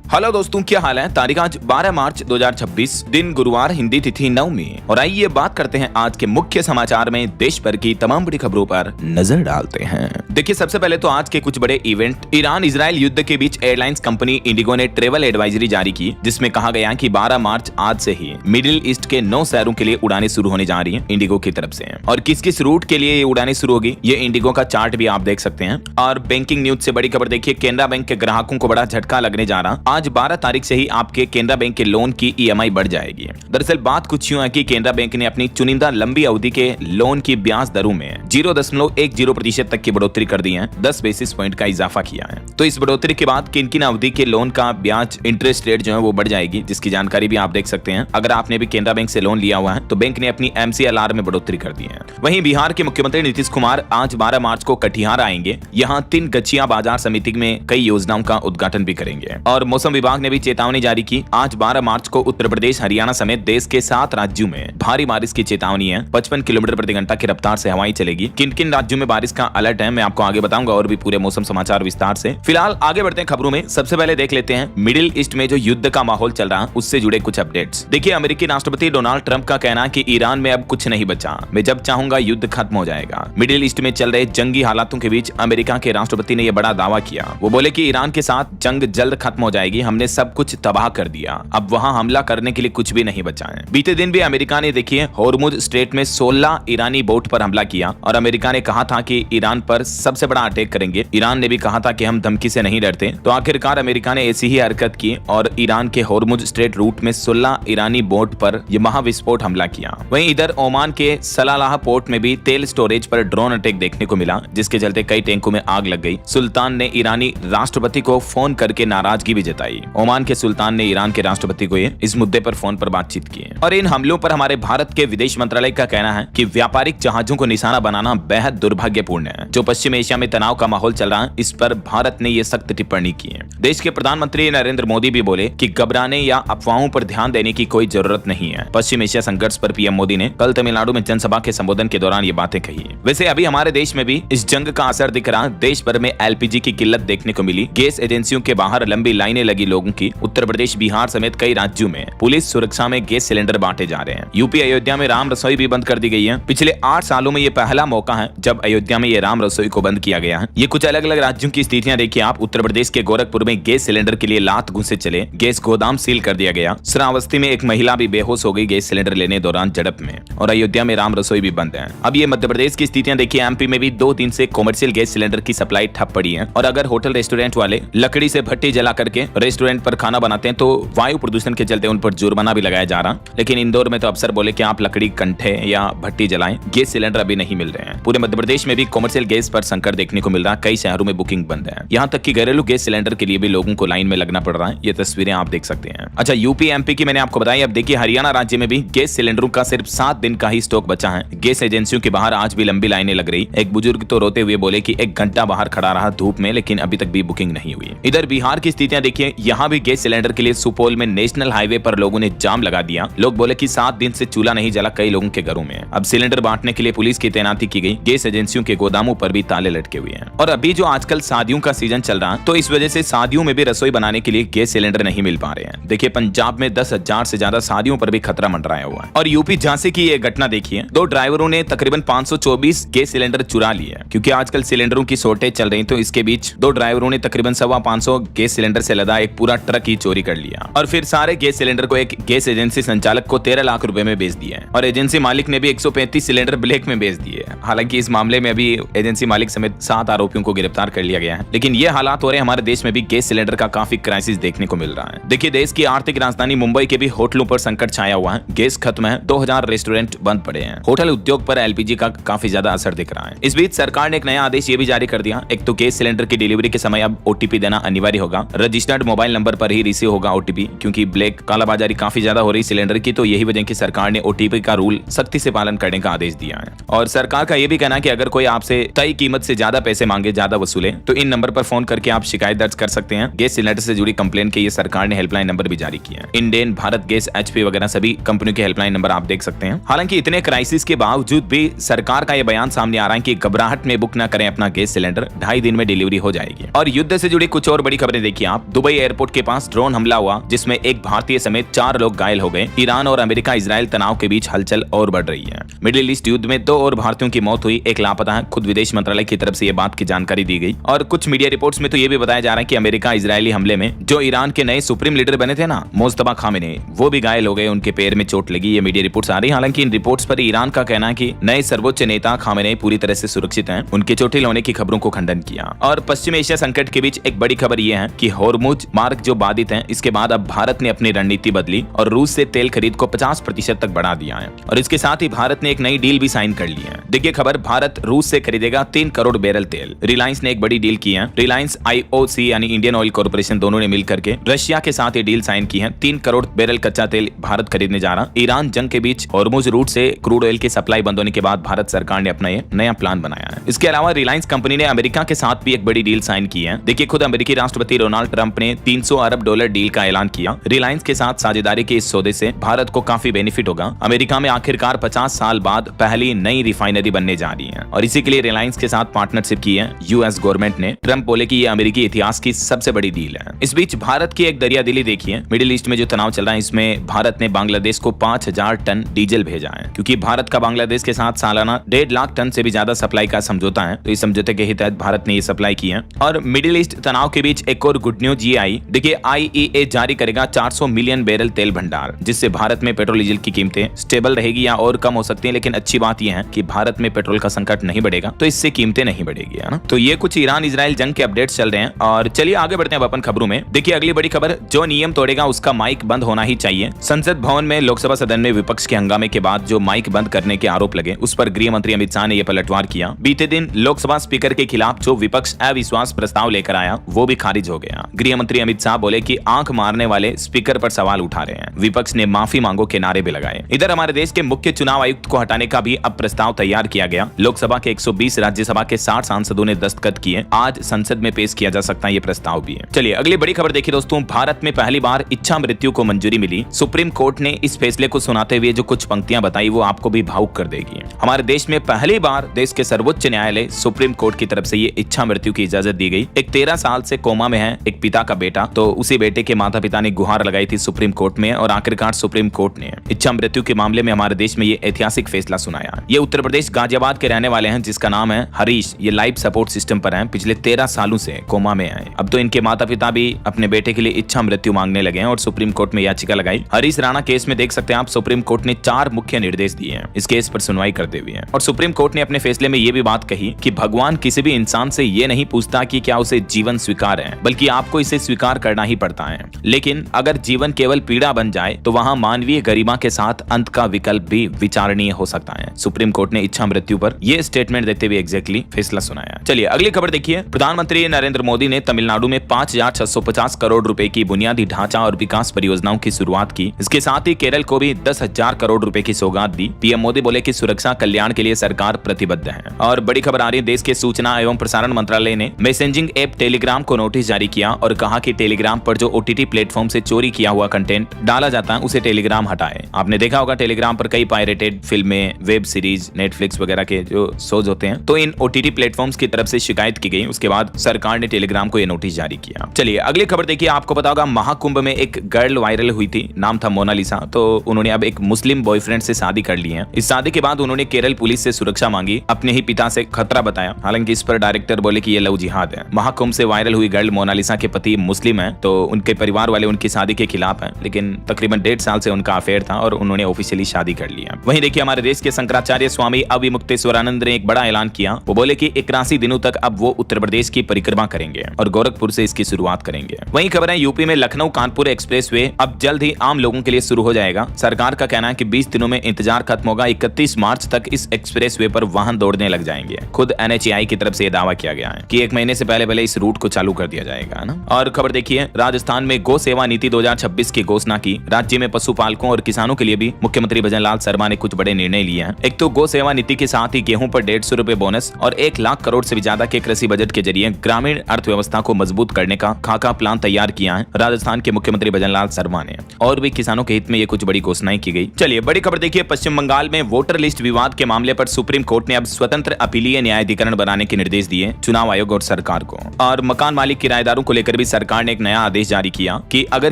Hello दोस्तों, क्या हाल है। तारीख आज 12 मार्च 2026, दिन गुरुवार, हिंदी तिथि 9 और आइए बात करते हैं आज के मुख्य समाचार में देश भर की तमाम बड़ी खबरों पर नजर डालते हैं। देखिए, सबसे पहले तो आज के कुछ बड़े इवेंट। ईरान इजराइल युद्ध के बीच एयरलाइंस कंपनी इंडिगो ने ट्रेवल एडवाइजरी जारी की, जिसमें कहा गया कि 12 मार्च आज से ही मिडिल ईस्ट के 9 शहरों के लिए उड़ानें शुरू होने जा रही है इंडिगो की तरफ से। और किस किस रूट के लिए ये उड़ानें शुरू होगी, ये इंडिगो का चार्ट भी आप देख सकते हैं। और बैंकिंग न्यूज से बड़ी खबर देखिए, केनरा बैंक के ग्राहकों को बड़ा झटका लगने जा रहा। आज 12 तारीख से ही आपके केनरा बैंक के लोन की ईएमआई बढ़ जाएगी। दरअसल बात कुछ यूं है कि केनरा बैंक ने अपनी चुनिंदा लंबी अवधि के लोन की ब्याज दरों में 0.10% तक की बढ़ोतरी कर दी है, 10 बेसिस पॉइंट का इजाफा किया है। तो इस बढ़ोतरी के बाद किन किन अवधि के लोन का ब्याज इंटरेस्ट रेट जो है वो बढ़ जाएगी, जिसकी जानकारी भी आप देख सकते हैं। अगर आपने भी केनरा बैंक से लोन लिया हुआ है तो बैंक ने अपनी MCLR में बढ़ोतरी कर दी है। वहीं बिहार के मुख्यमंत्री नीतीश कुमार आज 12 मार्च को कटिहार आएंगे। यहाँ 3 गछिया बाजार समिति में कई योजनाओं का उद्घाटन भी करेंगे। और मौसम विभाग ने भी चेतावनी जारी की। आज 12 मार्च को उत्तर प्रदेश, हरियाणा समेत देश के 7 राज्यों में भारी बारिश की चेतावनी है। 55 किलोमीटर प्रति घंटा की रफ्तार से हवाएं चलेगी। किन किन राज्यों में बारिश का अलर्ट है मैं आपको आगे बताऊंगा, और भी पूरे मौसम समाचार विस्तार से। फिलहाल आगे बढ़ते हैं खबरों में। सबसे पहले देख लेते हैं मिडिल ईस्ट में जो युद्ध का माहौल चल रहा है उससे जुड़े कुछ अपडेट्स। देखिए, अमेरिकी राष्ट्रपति डोनाल्ड ट्रंप का कहना है कि ईरान में अब कुछ नहीं बचा, मैं जब चाहूंगा युद्ध खत्म हो जाएगा। मिडिल ईस्ट में चल रहे जंगी हालातों के बीच अमेरिका के राष्ट्रपति ने यह बड़ा दावा किया। वो बोले कि ईरान के साथ जंग जल्द खत्म हो जाएगी, हमने सब कुछ तबाह कर दिया, अब वहां हमला करने के लिए कुछ भी नहीं बचा है। बीते दिन भी अमेरिका ने देखिए होर्मुज स्ट्रेट में 16 ईरानी बोट पर हमला किया और अमेरिका ने कहा था कि ईरान पर सबसे बड़ा अटैक करेंगे। ईरान ने भी कहा था कि हम धमकी से नहीं डरते। तो आखिरकार अमेरिका ने ऐसी ही हरकत की और ईरान के होर्मुज स्ट्रेट रूट में 16 ईरानी बोट पर यह महाविस्फोट हमला किया। वहीं इधर ओमान के सलालाह पोर्ट में भी तेल स्टोरेज पर ड्रोन अटैक देखने को मिला, जिसके चलते कई टैंकों में आग लग गई। सुल्तान ने ईरानी राष्ट्रपति को फोन करके नाराजगी भी जताई। ओमान के सुल्तान ने ईरान के राष्ट्रपति को इस मुद्दे पर फोन पर बातचीत की। और इन हमलों पर हमारे भारत के विदेश मंत्रालय का कहना है कि व्यापारिक जहाजों को निशाना बनाना बेहद दुर्भाग्यपूर्ण है। जो पश्चिम एशिया में तनाव का माहौल चल रहा है, इस पर भारत ने यह सख्त टिप्पणी की है। देश के प्रधानमंत्री नरेंद्र मोदी भी बोले कि घबराने या अफवाहों पर ध्यान देने की कोई जरूरत नहीं है। पश्चिम एशिया संघर्ष पर पीएम मोदी ने कल तमिलनाडु में जनसभा के संबोधन के दौरान ये बातें कही। वैसे अभी हमारे देश में भी इस जंग का असर दिख रहा। देश भर में LPG की किल्लत देखने को मिली। गैस एजेंसियों के बाहर लंबी लाइनें लगी लोगों की। उत्तर प्रदेश, बिहार समेत कई राज्यों में पुलिस सुरक्षा में गैस सिलेंडर बांटे जा रहे हैं। यूपी अयोध्या में राम रसोई भी बंद कर दी गई है। पिछले 8 सालों में ये पहला मौका है जब अयोध्या में ये राम रसोई को बंद किया गया है। ये कुछ अलग अलग राज्यों की स्थितियां देखिए आप। उत्तर प्रदेश के गोरखपुर में गैस सिलेंडर के लिए लात घुसे चले, गैस गोदाम सील कर दिया गया। श्रावस्ती में एक महिला भी बेहोश हो गई गैस सिलेंडर लेने दौरान झड़प में। और अयोध्या में राम रसोई भी बंद है। अब ये मध्य प्रदेश की स्थितियां देखिए। MP में भी 2 दिन से कॉमर्शियल गैस सिलेंडर की सप्लाई ठप पड़ी है। और अगर होटल रेस्टोरेंट वाले लकड़ी से भट्टी जला करके रेस्टोरेंट पर खाना बनाते हैं तो वायु प्रदूषण के चलते उन पर जुर्माना भी लगाया जा रहा। लेकिन इंदौर में तो अफसर बोले कि आप लकड़ी, कंठे या भट्टी जलाएं, गैस सिलेंडर अभी नहीं मिल रहे हैं। पूरे मध्य प्रदेश में भी कॉमर्शियल गैस पर संकट देखने को मिल रहा। कई शहरों में बुकिंग बंद है। यहाँ तक कि घरेलू गैस सिलेंडर के लिए भी लोगों को लाइन में लगना पड़ रहा है। ये तस्वीरें आप देख सकते हैं। अच्छा, यूपी MP की मैंने आपको बताई। अब देखिए हरियाणा राज्य में भी गैस सिलेंडरों का सिर्फ 7 दिन का ही स्टॉक बचा है। गैस एजेंसियों के बाहर आज भी लंबी लाइनें लग रही। एक बुजुर्ग तो रोते हुए बोले कि 1 घंटा बाहर खड़ा रहा धूप में, लेकिन अभी तक भी बुकिंग नहीं हुई। इधर बिहार की स्थितियां देखिए। यहाँ भी गैस सिलेंडर के लिए सुपौल में नेशनल हाईवे पर लोगों ने जाम लगा दिया। लोग बोले कि 7 दिन से चूल्हा नहीं जला कई लोगों के घरों में। अब सिलेंडर बांटने के लिए पुलिस की तैनाती की गई। गैस एजेंसियों के गोदामों पर भी ताले लटके हुए हैं। और अभी जो आजकल शादियों का सीजन चल रहा है, तो इस वजह से शादियों में भी रसोई बनाने के लिए गैस सिलेंडर नहीं मिल पा रहे हैं। देखिए, पंजाब में 10,000 से ज्यादा शादियों पर भी खतरा मंडराया हुआ है। और यूपी झांसी की यह घटना देखिए। 2 ड्राइवरों ने तकरीबन 524 गैस सिलेंडर चुरा लिए। क्योंकि आजकल सिलेंडरों की शॉर्टेज चल रही, तो इसके बीच 2 ड्राइवरों ने तकरीबन 550 गैस सिलेंडर से लदा एक पूरा ट्रक ही चोरी कर लिया। और फिर सारे गैस सिलेंडर को एक गैस एजेंसी संचालक को 13 लाख रुपए में बेच दिए। और एजेंसी मालिक ने भी 135 सिलेंडर ब्लैक में बेच दिए। हालांकि इस मामले में अभी एजेंसी मालिक समेत 7 आरोपियों को गिरफ्तार कर लिया गया है। लेकिन ये हालात हो रहे हमारे देश में भी गैस सिलेंडर का काफी क्राइसिस देखने को मिल रहा है। देखिए, देश की आर्थिक राजधानी मुंबई के भी होटलों पर संकट छाया हुआ है। गैस खत्म है, 2000 रेस्टोरेंट बंद पड़े हैं। होटल उद्योग पर LPG का काफी ज्यादा असर दिख रहा है। इस बीच सरकार ने एक नया आदेश ये भी जारी कर दिया। एक तो गैस सिलेंडर की डिलीवरी के समय अब OTP देना अनिवार्य होगा। रजिस्टर्ड मोबाइल नंबर पर ही रिसीव होगा OTP, क्योंकि ब्लैक कालाबाजारी काफी ज्यादा हो रही सिलेंडर की। तो यही वजह की सरकार ने OTP का रूल सख्ती से पालन करने का आदेश दिया है। और सरकार का यह भी कहना है कि अगर कोई आपसे तय कीमत से ज्यादा पैसे मांगे, ज्यादा वसूले, तो इन नंबर पर फोन करके आप शिकायत दर्ज कर सकते हैं। गैस सिलेंडर से जुड़ी कंप्लेंट के लिए सरकार ने हेल्पलाइन नंबर भी जारी किया है। इंडेन, भारत गैस, HP वगैरह सभी कंपनियों के हेल्पलाइन नंबर आप देख सकते हैं। हालांकि इतने क्राइसिस के बावजूद भी सरकार का यह बयान सामने आ रहा है कि घबराहट में बुक न करें अपना गैस सिलेंडर, 2.5 दिन में डिलीवरी हो जाएगी। और युद्ध से जुड़ी कुछ और बड़ी खबरें देखिए आप। दुबई एयरपोर्ट के पास ड्रोन हमला हुआ जिसमें एक भारतीय समेत 4 लोग घायल हो गए। ईरान और अमेरिका इजराइल तनाव के बीच हलचल और बढ़ रही है। मिडिल ईस्ट युद्ध में 2 और भारतीयों की मौत हुई, एक लापता है। खुद विदेश मंत्रालय की तरफ से यह बात की जानकारी दी गई और कुछ मीडिया रिपोर्ट्स में तो यह भी बताया जा रहा है कि अमेरिका इजरायली हमले में जो ईरान के नए सुप्रीम लीडर बने थे ना, मुस्तफा खामेनी, वो भी घायल हो गए, उनके पैर में चोट लगी। ये मीडिया रिपोर्ट्स आ रही। हालांकि इन रिपोर्ट्स पर ईरान का कहना है कि नए सर्वोच्च नेता खामेनी पूरी तरह से सुरक्षित हैं। उनके चोटिल होने की खबरों को खंडन किया। और पश्चिम एशिया संकट के बीच एक बड़ी खबर यह है कि होर्मुज मार्ग जो बाधित है, इसके बाद अब भारत ने अपनी रणनीति बदली और रूस से तेल खरीद को 50% तक बढ़ा दिया है। और इसके साथ ही भारत ने एक नई डील भी साइन कर ली है। देखिए खबर, भारत रूस से खरीदेगा 3 करोड़ बैरल तेल। रिलायंस ने एक बड़ी डील की है। रिलायंस IOC यानी इंडियन ऑयल कॉर्पोरेशन दोनों ने मिलकर के रशिया के साथ ये डील साइन की है। 3 करोड़ बैरल कच्चा तेल भारत खरीदने जा रहा। ईरान जंग के बीच होर्मुज रूट से क्रूड ऑयल की सप्लाई बंद होने के बाद भारत सरकार ने अपना ये नया प्लान बनाया है। इसके अलावा रिलायंस कंपनी ने अमेरिका के साथ भी एक बड़ी डील साइन की है। देखिए खुद अमेरिकी राष्ट्रपति डोनाल्ड ट्रंप ने $300 अरब डील का ऐलान किया। रिलायंस के साथ साझेदारी के इस सौदे से भारत को काफी बेनिफिट होगा। अमेरिका में आखिरकार 50 साल बाद पहली नई रिफाइनरी बनने जा रही है और इसी के लिए रिलायंस के साथ पार्टनरशिप की है यूएस गवर्नमेंट ने। ट्रंप बोले कि यह अमेरिकी इतिहास की सबसे बड़ी डील है। इस बीच भारत की एक दरियादिली देखिए। मिडिल ईस्ट में जो तनाव चल रहा है, इसमें भारत ने बांग्लादेश को 5000 टन डीजल भेजा है क्योंकि भारत का बांग्लादेश के साथ सालाना 1.5 लाख टन से भी ज्यादा सप्लाई का समझौता है। तो इस समझौते के तहत भारत ने ये सप्लाई की है। और मिडिल ईस्ट तनाव के बीच एक और गुड न्यूज ये आई। देखिए IEA जारी करेगा 400 मिलियन बैरल तेल भंडार, जिससे भारत में पेट्रोल डीजल की कीमतें स्टेबल रहेगी या और कम हो सकती है। लेकिन अच्छी बात यह है कि भारत में पेट्रोल का संकट नहीं बढ़ेगा, तो इससे कीमतें नहीं बढ़ेगी, है ना। तो ये कुछ ईरान इजराइल जंग के अपडेट्स चल रहे हैं। और चलिए आगे बढ़ते हैं अपन खबरों में। देखिए अगली बड़ी खबर, जो नियम तोड़ेगा उसका माइक बंद होना ही चाहिए। संसद भवन में लोकसभा सदन में विपक्ष के हंगामे के बाद जो माइक बंद करने के आरोप लगे, उस पर गृह मंत्री अमित शाह ने यह पलटवार किया। बीते दिन लोकसभा स्पीकर के खिलाफ जो विपक्ष अविश्वास प्रस्ताव लेकर आया, वो भी खारिज हो गया। गृह मंत्री अमित शाह बोले कि आंख मारने वाले स्पीकर पर सवाल उठा रहे हैं। विपक्ष ने माफी मांगो के नारे भी लगाए। इधर हमारे देश के मुख्य चुनाव आयुक्त को हटाने का भी अब प्रस्ताव तैयार किया गया। लोकसभा के 120, राज्यसभा के 60 सांसदों ने दस्तखत किए। आज संसद में पेश किया जा सकता है ये प्रस्ताव भी है। चलिए अगली बड़ी खबर देखिए दोस्तों, भारत में पहली बार इच्छा मृत्यु को मंजूरी मिली। सुप्रीम कोर्ट ने इस फैसले को सुनाते हुए जो कुछ पंक्तियां बताई, वो आपको भी भावुक कर देगी। हमारे देश में पहली बार देश के सर्वोच्च न्यायालय सुप्रीम कोर्ट की तरफ से ये इच्छा मृत्यु की इजाजत दी गई। एक 13 साल से कोमा में है एक पिता का बेटा, तो उसी बेटे के माता पिता ने गुहार लगाई थी सुप्रीम कोर्ट में और आखिरकार सुप्रीम कोर्ट ने इच्छा मृत्यु के मामले में हमारे देश में ये ऐतिहासिक फैसला सुनाया। ये उत्तर प्रदेश गाजियाबाद के रहने वाले हैं, जिसका नाम है हरीश। ये लाइफ सपोर्ट सिस्टम पर हैं, पिछले 13 सालों से कोमा में हैं। अब तो इनके माता पिता भी अपने बेटे के लिए इच्छा मृत्यु मांगने लगे हैं और सुप्रीम कोर्ट में याचिका लगाई। हरीश राणा केस में देख सकते हैं आप, सुप्रीम कोर्ट ने 4 मुख्य निर्देश दिए हैं इस केस पर सुनवाई करते हुए। और सुप्रीम कोर्ट ने अपने फैसले में ये भी बात कही कि भगवान किसी भी इंसान से ये नहीं पूछता कि क्या उसे जीवन स्वीकार है, बल्कि आपको इसे स्वीकार करना ही पड़ता है। लेकिन अगर जीवन केवल पीड़ा बन जाए तो वहाँ मानवीय गरिमा के साथ अंत का विकल्प भी विचारणीय हो सकता है। सुप्रीम कोर्ट ने इच्छा मृत्यु पर यह स्टेटमेंट देते हुए एग्जैक्टली फैसला सुनाया। चलिए अगली खबर देखिए, प्रधानमंत्री नरेंद्र मोदी ने तमिलनाडु में 5,650 करोड़ रुपए की बुनियादी ढांचा और विकास परियोजनाओं की शुरुआत की। इसके साथ ही केरल को भी 10,000 करोड़ रुपए की सौगात दी। पीएम मोदी बोले कि सुरक्षा कल्याण के लिए सरकार प्रतिबद्ध है। और बड़ी खबर आ रही है, देश के सूचना एवं प्रसारण मंत्रालय ने मैसेजिंग ऐप टेलीग्राम को नोटिस जारी किया और कहा कि टेलीग्राम पर जो OTT प्लेटफॉर्म से चोरी किया हुआ कंटेंट डाला जाता है, उसे टेलीग्राम हटाए। आपने देखा होगा टेलीग्राम पर कई पायरेटेड फिल्में, वेब सीरीज, नेटफ्लिक्स वगैरह के जो शोज होते हैं, तो इन OTT प्लेटफॉर्म्स की तरफ से शिकायत की गई। उसके बाद सरकार ने टेलीग्राम को यह नोटिस जारी किया। चलिए अगली खबर देखिए, आपको पता होगा महाकुंभ में एक गर्ल वायरल हुई थी, नाम था मोनालिसा। तो उन्होंने अब एक मुस्लिम बॉयफ्रेंड से शादी कर ली है। इस शादी के बाद उन्होंने केरल पुलिस से सुरक्षा मांगी, अपने ही पिता से खतरा बताया। हालांकि इस पर डायरेक्टर बोले कि ये लव जिहाद है। महाकुंभ से वायरल हुई गर्ल मोनालिसा के पति मुस्लिम है, तो उनके परिवार वाले उनकी शादी के खिलाफ हैं, लेकिन तकरीबन 1.5 साल से उनका अफेयर था और उन्होंने ऑफिशियली शादी कर लिया। वहीं देखिए हमारे देश के शंकराचार्य स्वामी अविमुक्तेश्वरानंद ने एक बड़ा ऐलान किया। वो बोले कि 81 दिनों तक अब वो उत्तर प्रदेश की परिक्रमा करेंगे और गोरखपुर से इसकी शुरुआत करेंगे। वहीं खबर है, यूपी में लखनऊ कानपुर एक्सप्रेसवे अब जल्द ही आम लोगों के लिए शुरू हो जाएगा। सरकार का कहना है कि 20 दिनों में इंतजार खत्म होगा। 31 मार्च तक इस एक्सप्रेसवे पर वाहन दौड़ने लग जाएंगे। खुद NHAI की तरफ से यह दावा किया गया है कि 1 महीने से पहले इस रूट को चालू कर दिया जाएगा ना। और खबर देखिए, राजस्थान में गौ सेवा नीति 2026 की घोषणा की। राज्य में पशुपालकों और किसानों के लिए भी मुख्यमंत्री भजनलाल शर्मा ने कुछ बड़े निर्णय लिए हैं। एक तो गौ सेवा नीति के साथ ही गेहूं पर 150 रुपए बोनस और 1 लाख करोड़ से भी ज्यादा के कृषि बजट के जरिए ग्रामीण अर्थव्यवस्था को मजबूत करने का खाका प्लान तैयार किया है राजस्थान के मुख्यमंत्री भजनलाल शर्मा ने। और भी किसानों के हित में ये कुछ बड़ी घोषणाएं की गई। चलिए बड़ी खबर देखिए, पश्चिम बंगाल में वोटर लिस्ट विवाद के मामले पर सुप्रीम कोर्ट ने अब स्वतंत्र अपीलीय न्यायाधिकरण बनाने के निर्देश दिए चुनाव आयोग और सरकार को। और मकान मालिक किराएदारों को लेकर भी सरकार सरकार ने एक नया आदेश जारी किया कि अगर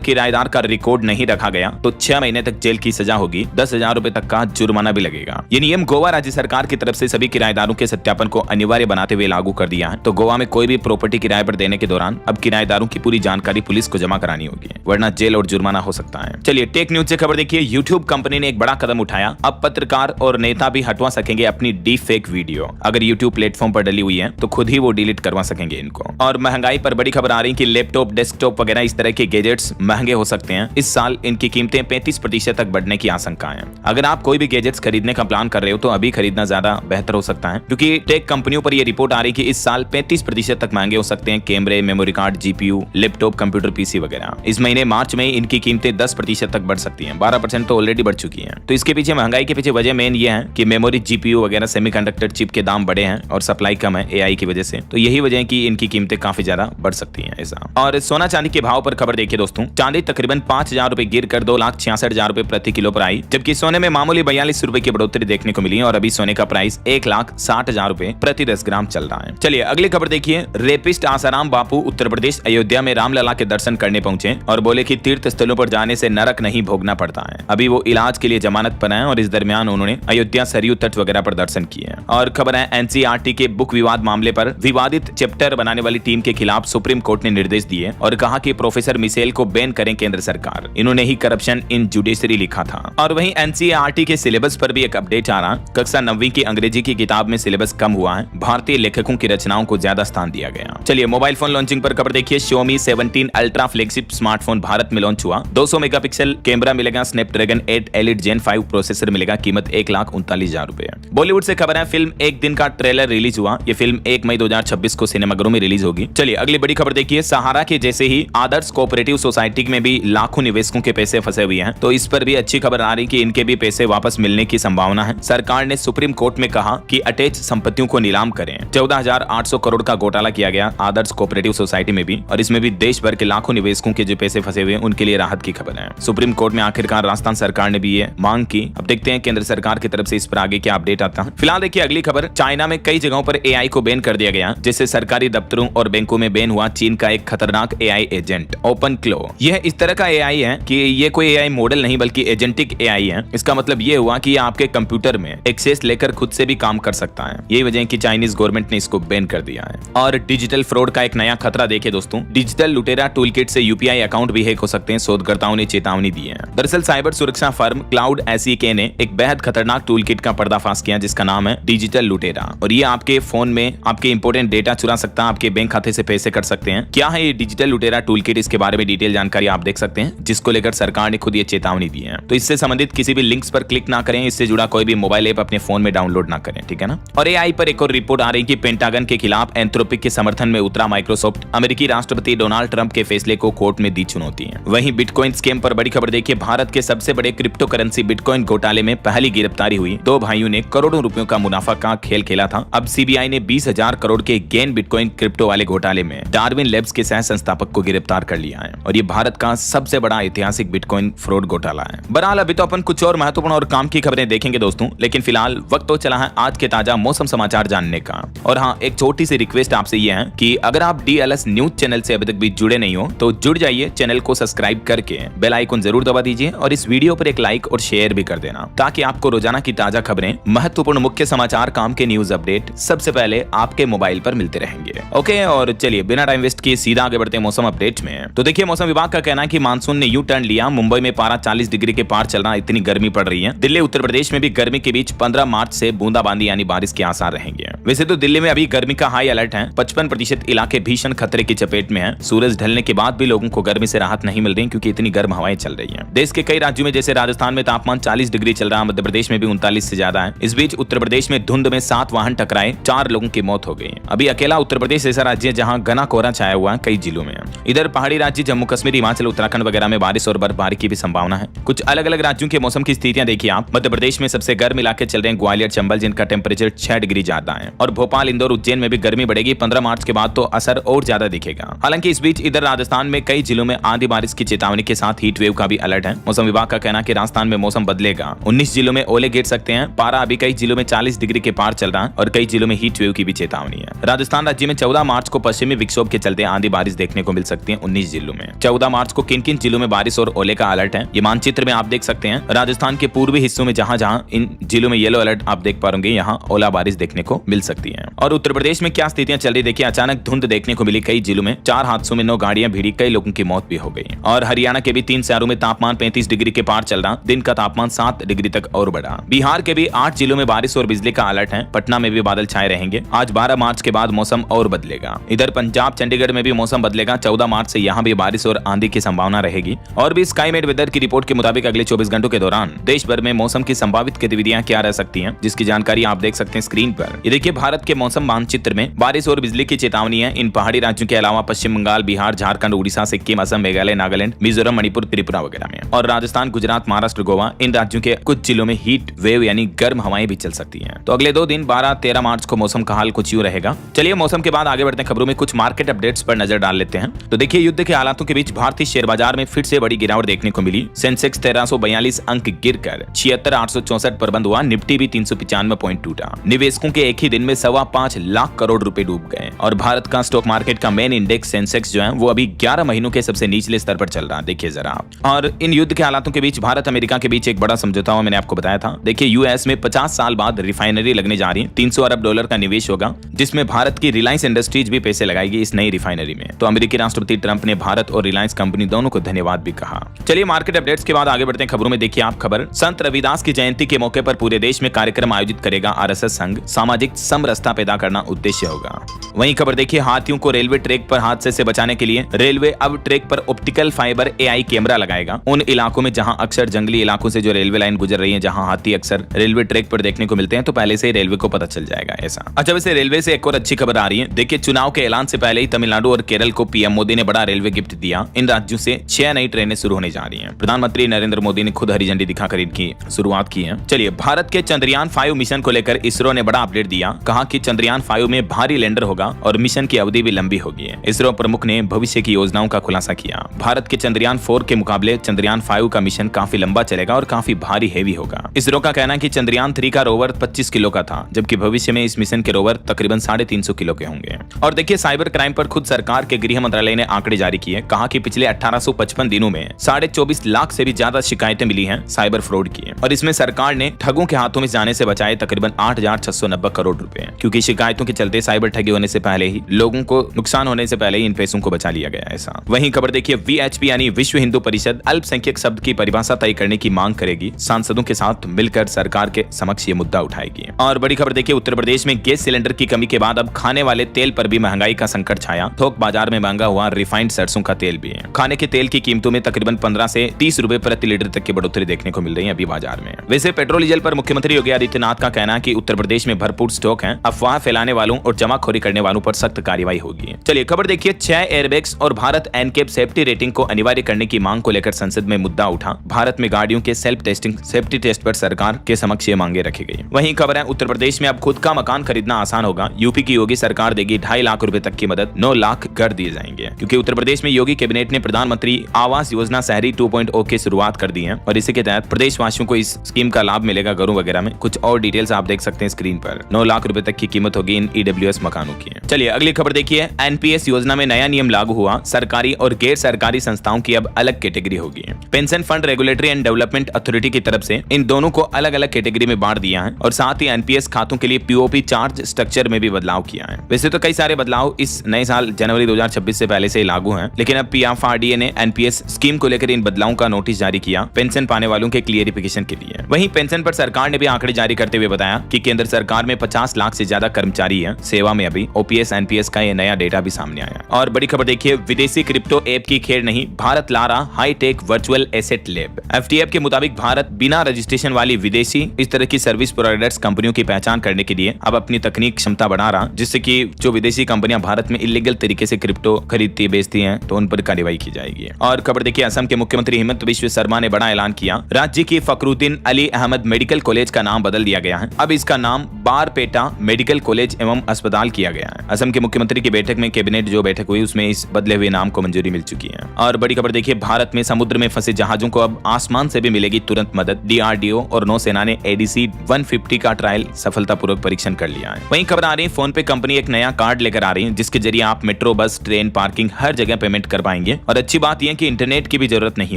किराएदार का रिकॉर्ड नहीं रखा गया तो 6 महीने तक जेल की सजा होगी, 10,000 रुपए तक का जुर्माना भी लगेगा। ये नियम गोवा राज्य सरकार की तरफ से सभी किराएदारों के सत्यापन को अनिवार्य बनाते हुए लागू कर दिया है। तो गोवा में कोई भी प्रॉपर्टी किराए पर देने के दौरान अब किराएदारों की पूरी जानकारी पुलिस को जमा करानी होगी, वरना जेल और जुर्माना हो सकता है। चलिए टेक न्यूज से खबर देखिए। यूट्यूब कंपनी ने एक बड़ा कदम उठाया, अब पत्रकार और नेता भी हटवा सकेंगे अपनी डीप फेक वीडियो। अगर यूट्यूब प्लेटफॉर्म पर डली हुई है तो खुद ही वो डिलीट करवा सकेंगे इनको। और महंगाई पर बड़ी खबर आ रही है कि लैपटॉप, डेस्कटॉप वगैरह इस तरह के गैजेट्स महंगे हो सकते हैं। इस साल इनकी कीमतें 35% तक बढ़ने की आशंका है। अगर आप कोई भी गैजेट्स खरीदने का प्लान कर रहे हो तो अभी खरीदना ज्यादा बेहतर हो सकता है, क्योंकि टेक कंपनियों पर यह रिपोर्ट आ रही है कि इस साल 35% तक महंगे हो सकते हैं कैमरे, memory card, GPU, laptop, computer, PC वगैरह। इस महीने मार्च में इनकी कीमतें 10% तक बढ़ सकती हैं। 12% तो ऑलरेडी बढ़ चुकी हैं। तो इसके पीछे, महंगाई के पीछे वजह मेन ये है कि मेमोरी, जीपीयू वगैरह सेमीकंडक्टर चिप के दाम बढ़े हैं और सप्लाई कम है एआई की वजह से। तो यही वजह है कि इनकी कीमतें काफी ज्यादा बढ़ सकती हैं ऐसा। और सोना चांदी के भाव पर खबर देखिए दोस्तों। चांदी तकरीबन 5,000 रुपए गिर कर 2,66,000 रुपए प्रति किलो पर आई, जबकि सोने में मामूली 42 रुपए की बढ़ोतरी देखने को मिली और अभी सोने का प्राइस 1,60,000 रुपए प्रति 10 ग्राम चल रहा है। चलिए अगली खबर देखिए। रेपिस्ट आसाराम बापू उत्तर प्रदेश अयोध्या में रामलला के दर्शन करने पहुंचे और बोले कि तीर्थ स्थलों पर जाने से नरक नहीं भोगना पड़ता है। अभी वो इलाज के लिए जमानत पर हैं और इस दरमियान उन्होंने अयोध्या सरयू तट वगैरह पर दर्शन किए। और खबर है एनसीईआरटी के बुक विवाद मामले पर विवादित चैप्टर बनाने वाली टीम के खिलाफ सुप्रीम कोर्ट ने निर्देश दिए और कहा कि प्रोफेसर मिसेल को बैन करें केंद्र सरकार। इन्होंने ही करप्शन इन जुडिशरी लिखा था। और वहीं एनसीईआरटी के सिलेबस पर भी एक अपडेट आ रहा। कक्षा 9वीं की अंग्रेजी की किताब में सिलेबस कम हुआ है, भारतीय लेखकों की रचनाओं को ज्यादा स्थान दिया गया। चलिए मोबाइल फोन लॉन्चिंग पर खबर देखिए। Xiaomi 17 ultra flagship smartphone Bharat में लॉन्च हुआ। 200 मेगापिक्सल कैमरा मिलेगा, स्नैपड्रैगन 8 एलिट जेन 5 प्रोसेसर मिलेगा, कीमत 1,39,000 रुपए। बॉलीवुड से खबर है, फिल्म एक दिन का ट्रेलर रिलीज हुआ। ये फिल्म 1 मई 2026 को सिनेमाघरों में रिलीज होगी। चलिए अगली बड़ी खबर देखिए। सहारा के जैसे ही आदर्श कोऑपरेटिव सोसाइटी में भी लाखों निवेशकों के पैसे फंसे हुए हैं, तो इस पर भी अच्छी खबर आ रही कि इनके भी पैसे वापस मिलने की संभावना है। सरकार ने सुप्रीम कोर्ट में कहा कि अटैच संपत्तियों को नीलाम करें। 14,800 करोड़ का घोटाला किया गया आदर्श कोऑपरेटिव सोसाइटी में भी, और इसमें भी देश भर के लाखों निवेशकों के जो पैसे फंसे हुए हैं उनके लिए राहत की खबर है। सुप्रीम कोर्ट में आखिरकार राजस्थान सरकार ने भी ये मांग की। अब देखते हैं केंद्र सरकार की तरफ से इस पर आगे क्या अपडेट आता है। फिलहाल देखिए अगली खबर। चाइना में कई जगहों पर एआई को बैन कर दिया गया, जिससे सरकारी दफ्तरों और बैंकों में बैन हुआ चीन का एक खतरनाक एआई एजेंट ओपन क्लो। यह इस तरह का एआई है कि ये कोई एआई मॉडल नहीं बल्कि एजेंटिक एआई है। इसका मतलब ये हुआ कि ये आपके कंप्यूटर में एक्सेस लेकर खुद से भी काम कर सकता है। यही वजह है कि चाइनीज गवर्नमेंट ने इसको बैन कर दिया है। और डिजिटल फ्रॉड का एक नया खतरा देखिए दोस्तों। डिजिटल लुटेरा टूलकिट से यूपीआई अकाउंट भी हैक हो सकते हैं, शोधकर्ताओं ने चेतावनी दी है। दरअसल साइबर सुरक्षा फर्म क्लाउड एसईके ने एक बेहद खतरनाक टूलकिट का पर्दाफाश किया जिसका नाम है डिजिटल लुटेरा। और ये आपके फोन में आपके इंपोर्टेंट डेटा चुरा सकता है, आपके बैंक खाते से पैसे कट सकते हैं। क्या है ये डिजिटल लुटेरा टूलकिट, इसके बारे में डिटेल जानकारी आप देख सकते हैं, जिसको लेकर सरकार ने खुद ये चेतावनी दी है। तो इससे संबंधित किसी भी लिंक्स पर क्लिक ना करें, इससे जुड़ा कोई भी मोबाइल ऐप अपने फोन में डाउनलोड ना करें, ठीक है ना। और एआई पर एक और रिपोर्ट आ रही है कि पेंटागन के खिलाफ एंथ्रोपिक के समर्थन में उतरा माइक्रोसॉफ्ट अमेरिकी राष्ट्रपति डोनाल्ड ट्रंप के फैसले को कोर्ट में दी चुनौती है। वहीं बिटकॉइन स्कैम पर बड़ी खबर देखिए। भारत के सबसे बड़े क्रिप्टो करेंसी बिटकॉइन घोटाले में पहली गिरफ्तारी हुई। 2 भाइयों ने करोड़ों रुपयों का मुनाफा का खेल खेला था। अब सीबीआई ने 20,000 करोड़ के गेन बिटकॉइन क्रिप्टो वाले घोटाले में डार्विन लैब्स के सह संस्थापक को गिरफ्तार कर लिया है। और ये भारत का सबसे बड़ा ऐतिहासिक बिटकॉइन फ्रॉड घोटाला है। बहरहाल अभी तो अपन कुछ और महत्वपूर्ण और काम की खबरें देखेंगे दोस्तों, लेकिन फिलहाल वक्त तो चला है आज के ताजा मौसम समाचार जानने का। और हाँ, एक छोटी सी रिक्वेस्ट आपसे ये है कि अगर आप डीएलएस न्यूज चैनल से अभी तक भी जुड़े नहीं हो तो जुड़ जाइए, चैनल को सब्सक्राइब करके बेल आइकन जरूर दबा दीजिए और इस वीडियो पर एक लाइक और शेयर भी कर देना, ताकि आपको रोजाना की ताजा खबरें, महत्वपूर्ण मुख्य समाचार, काम के न्यूज अपडेट सबसे पहले आपके मोबाइल पर मिलते रहेंगे। ओके, और चलिए बिना टाइम वेस्ट किए सीधा आगे बढ़ते हैं मौसम अपडेट में। तो देखिए मौसम विभाग का कहना है कि मानसून ने यू टर्न लिया। मुंबई में पारा 40 डिग्री के पार चल रहा, इतनी गर्मी पड़ रही है। दिल्ली उत्तर प्रदेश में भी गर्मी के बीच 15 मार्च से बूंदाबांदी यानी बारिश के आसार रहेंगे। वैसे तो दिल्ली में अभी गर्मी का हाई अलर्ट है। 55% इलाके भीषण खतरे की चपेट में है। सूरज ढलने के बाद भी लोगों को गर्मी से राहत नहीं मिल रही, क्योंकि इतनी गर्म हवाएं चल रही है। देश के कई राज्यों में जैसे राजस्थान में तापमान 40 डिग्री चल रहा, मध्य प्रदेश में भी 39 से ज्यादा है। इस बीच उत्तर प्रदेश में धुंध में 7 वाहन टकराए, 4 लोगों की मौत हो गई। अभी अकेला उत्तर प्रदेश ऐसा राज्य है जहां घना कोहरा छाया हुआ है कई जिलों में। इधर पहाड़ी राज्य जम्मू कश्मीर, हिमाचल, उत्तराखंड वगैरह में बारिश और बर्फबारी की भी संभावना है। कुछ अलग अलग राज्यों के मौसम की स्थितियां देखिए आप। मध्य प्रदेश में सबसे गर्म इलाके चल रहे हैं ग्वालियर, चंबल, जिनका टेम्परेचर 6 डिग्री ज्यादा है। और भोपाल, इंदौर, उज्जैन में भी गर्मी बढ़ेगी। 15 मार्च के बाद तो असर और ज्यादा दिखेगा। हालांकि इस बीच इधर राजस्थान में कई जिलों में आंधी बारिश की चेतावनी के साथ हीट वेव का भी अलर्ट है। मौसम विभाग का कहना है कि राजस्थान में मौसम बदलेगा। 19 जिलों में ओले गिर सकते हैं। पारा अभी कई जिलों में 40 डिग्री के पार चल रहा है और कई जिलों में हीट वेव की भी चेतावनी है। राजस्थान राज्य में 14 मार्च को पश्चिमी विक्षोभ के चलते आंधी बारिश देखने को मिल सकती है 19 जिलों में। 14 मार्च को किन किन जिलों में बारिश और ओले का अलर्ट है ये मानचित्र में आप देख सकते हैं। राजस्थान के पूर्वी हिस्सों में जहां जहां इन जिलों में येलो अलर्ट आप देख पाएंगे, यहाँ ओला बारिश देखने को मिल सकती है। और उत्तर प्रदेश में क्या स्थितियां चल रही देखिए, अचानक धुंध देखने को मिली कई जिलों में, 4 हादसों में 9 गाड़ियां भिड़ी, कई लोगों की मौत भी हो गई। और हरियाणा के भी 3 शहरों में तापमान 35 डिग्री के पार चल रहा, दिन का तापमान 7 डिग्री तक और बढ़ा। बिहार के भी 8 जिलों में बारिश और बिजली का अलर्ट है, पटना में भी बादल छाए रहेंगे। आज 12 मार्च के बाद मौसम और बदलेगा। इधर पंजाब चंडीगढ़ में भी मौसम बदलेगा, 14 मार्च से यहाँ भी बारिश और आंधी की संभावना रहेगी। और भी स्काईमेट वेदर की रिपोर्ट के मुताबिक अगले 24 घंटों के दौरान देश भर में मौसम की संभावित गतिविधियां क्या रह सकती हैं, जिसकी जानकारी आप देख सकते हैं स्क्रीन पर। ये देखिए भारत के मौसम मानचित्र में बारिश और बिजली की चेतावनी है। इन पहाड़ी राज्यों के अलावा पश्चिम बंगाल, बिहार, झारखंड, उड़ीसा, सिक्किम, असम, मेघालय, नागालैंड, मिजोरम, मणिपुर, त्रिपुरा वगैरह में, और राजस्थान, गुजरात, महाराष्ट्र, गोवा, इन राज्यों के कुछ जिलों में हीट वेव यानी गर्म हवाएं भी चल सकती हैं। तो अगले 2 दिन 12-13 मार्च को मौसम का हाल कुछ यूं रहेगा। चलिए मौसम के बाद आगे बढ़ते हैं, खबरों में कुछ मार्केट अपडेट्स पर नजर डाल लेते हैं। तो देखिए युद्ध के हालातों के बीच भारतीय शेयर बाजार में फिर से बड़ी गिरावट देखने को मिली। सेंसेक्स 1342 अंक गिरकर 76,864 पर बंद हुआ। निफ्टी भी 395 पॉइंट टूटा। निवेशकों के एक ही दिन में 5.25 लाख करोड़ रुपए डूब गए। और भारत का स्टॉक मार्केट का मेन इंडेक्स सेंसेक्स जो है वो अभी 11 महीनों के सबसे निचले स्तर पर चल रहा है, देखिए जरा। और इन युद्ध के हालातों के बीच भारत अमेरिका के बीच एक बड़ा समझौता हुआ, मैंने आपको बताया था। देखिए यूएस में 50 साल बाद रिफाइनरी लगने जा रही है, $300 अरब का निवेश होगा, जिसमें भारत की रिलायंस इंडस्ट्रीज भी पैसे लगाएगी इस नई रिफाइनरी में। तो अमेरिकी राष्ट्रपति ट्रंप ने भारत और रिलायंस कंपनी दोनों को धन्यवाद भी कहा। चलिए मार्केट अपडेट्स के बाद आगे बढ़ते हैं, खबरों में देखिए आप खबर, संत रविदास की जयंती के मौके पर पूरे देश में कार्यक्रम आयोजित करेगा आरएसएस संघ, सामाजिक समरसता पैदा करना उद्देश्य होगा। वहीं खबर देखिए, हाथियों को रेलवे ट्रैक पर हादसे से बचाने के लिए रेलवे अब ट्रैक पर ऑप्टिकल फाइबर एआई कैमरा लगाएगा। उन इलाकों में जहां अक्सर जंगली इलाकों से जो रेलवे लाइन गुजर रही है, जहां हाथी अक्सर रेलवे ट्रैक पर देखने को मिलते हैं, तो पहले से रेलवे को पता चल जाएगा ऐसा। अच्छा वैसे रेलवे से एक और अच्छी खबर आ रही है। देखिए चुनाव के ऐलान से पहले ही तमिलनाडु और केरल को पीएम मोदी ने बड़ा रेलवे गिफ्ट दिया। इन राज्यों से 6 नई ट्रेनें शुरू होने जा रही हैं। प्रधानमंत्री नरेंद्र मोदी ने खुद हरी झंडी दिखाकर इनकी शुरुआत की है। चलिए भारत के चंद्रयान 5 मिशन को लेकर इसरो ने बड़ा अपडेट दिया। कहा कि चंद्रयान 5 में भारी लैंडर होगा और मिशन की अवधि भी लंबी होगी। इसरो प्रमुख ने भविष्य की योजनाओं का खुलासा किया। भारत के चंद्रयान 4 के मुकाबले चंद्रयान 5 का मिशन काफी लंबा चलेगा और काफी भारी हैवी होगा। इसरो का कहना है कि चंद्रयान 3 का रोवर 25 किलो का था, जबकि भविष्य में इस मिशन के रोवर तकरीबन 350 किलो के होंगे। और देखिए साइबर क्राइम पर खुद सरकार के गृह मंत्रालय ने आंकड़े जारी किए। कहा कि पिछले 1855 दिनों में 24.5 लाख से भी ज्यादा शिकायतें मिली हैं साइबर फ्रॉड की, और इसमें सरकार ने ठगों के हाथों में जाने से बचाए तकरीबन 8,690 करोड़ रुपए, क्योंकि शिकायतों के चलते साइबर ठगी होने से पहले ही लोगों को नुकसान होने से पहले ही इन पैसों को बचा लिया गया ऐसा। वहीं खबर देखिए, वीएचपी यानी विश्व हिंदू परिषद अल्पसंख्यक शब्द की परिभाषा तय करने की मांग करेगी। सांसदों के साथ मिलकर सरकार के समक्ष ये मुद्दा उठाएगी। और बड़ी खबर देखिए, उत्तर प्रदेश में गैस सिलेंडर की कमी के बाद अब खाने वाले तेल पर भी महंगाई का संकट छाया। थोक बाजार में महंगा हुआ रिफाइंड सरसों का तेल भी है। खाने के तेल की कीमतों में तकरीबन 15 से 30 रुपए प्रति लीटर तक की बढ़ोतरी देखने को मिल रही है अभी बाजार में। वैसे पेट्रोल डीजल पर मुख्यमंत्री योगी आदित्यनाथ का कहना है कि उत्तर प्रदेश में भरपूर स्टॉक है। अफवाह फैलाने वालों और जमाखोरी करने वालों पर सख्त कार्रवाई होगी। चलिए खबर देखिए, 6 एयरबैग्स और भारत एनकेप सेफ्टी रेटिंग को अनिवार्य करने की मांग को लेकर संसद में मुद्दा उठा। भारत में गाड़ियों के सेल्फ टेस्टिंग सेफ्टी टेस्ट पर सरकार के समक्ष ये मांगे रखी गई। वहीं खबर है, उत्तर प्रदेश में अब खुद का मकान खरीदना आसान होगा। यूपी की योगी सरकार देगी 2.5 लाख रुपए तक की मदद, 9 लाख घर दिए जाएंगे। क्योंकि उत्तर प्रदेश में योगी कैबिनेट ने प्रधानमंत्री आवास योजना शहरी 2.0 की शुरुआत कर दी है, और इसी के तहत प्रदेश वासियों को इस स्कीम का लाभ मिलेगा घरों वगैरह में। कुछ और डिटेल्स आप देख सकते हैं स्क्रीन पर। 9 लाख रुपए तक की कीमत होगी इन ईडब्ल्यूएस मकानों की। चलिए अगली खबर देखिए, एनपीएस योजना में नया नियम लागू हुआ। सरकारी और गैर सरकारी संस्थाओं की अब अलग कैटेगरी होगी। Pension fund regulatory and development authority की तरफ से इन दोनों को अलग अलग कैटेगरी में बांट दिया है, और साथ ही एनपीएस खातों के लिए पीओपी चार्ज स्ट्रक्चर में भी बदलाव किया है। वैसे तो कई सारे बदलाव इस नए साल जनवरी 2026 से पहले से लागू हैं, लेकिन अब पीएफआरडीए ने एनपीएस स्कीम को लेकर इन बदलावों का नोटिस जारी किया पेंशन पाने वालों के क्लियरिफिकेशन के लिए। वहीं पेंशन पर सरकार ने भी आंकड़े जारी करते हुए बताया कि केंद्र सरकार में 50 लाख से ज्यादा कर्मचारी हैं सेवा में। अभी ओपीएस एनपीएस का ये नया डेटा भी सामने आया। और बड़ी खबर देखिए, विदेशी क्रिप्टो ऐप की खेर नहीं, भारत ला रहा hitech virtual asset lab. FTF के मुताबिक भारत बिना रजिस्ट्रेशन वाली विदेशी इस तरह की सर्विस प्रोवाइडर्स कंपनियों की पहचान करने के लिए अब अपनी तकनीक क्षमता बढ़ा रहा, जिससे कि जो विदेशी कंपनियां भारत में इलीगल तरीके से क्रिप्टो खरीदती बेचती हैं तो उन पर कार्रवाई की जाएगी। और खबर देखिए, असम के मुख्यमंत्री हिमंत बिश्व शर्मा ने बड़ा ऐलान किया। राज्य की फखरुद्दीन अली अहमद मेडिकल कॉलेज का नाम बदल दिया गया है। अब इसका नाम बारपेटा मेडिकल कॉलेज एवं अस्पताल किया गया है। असम के मुख्यमंत्री की बैठक में कैबिनेट जो बैठक हुई उसमें इस बदले हुए नाम को मंजूरी मिल चुकी है। और बड़ी खबर देखिए, भारत में समुद्र में फंसे जहाजों को अब आसमान से भी मिलेगी तुरंत मदद। डीआरडीओ और नौसेना ने एडीसी 150 का ट्रायल सफलतापूर्वक परीक्षण कर लिया है। वहीं खबर आ रही है, फोन पे कंपनी एक नया कार्ड लेकर आ रही है, जिसके जरिए आप मेट्रो, बस, ट्रेन ट्रेन, पार्किंग हर जगह पेमेंट कर पाएंगे। और अच्छी बात यह कि इंटरनेट की भी जरूरत नहीं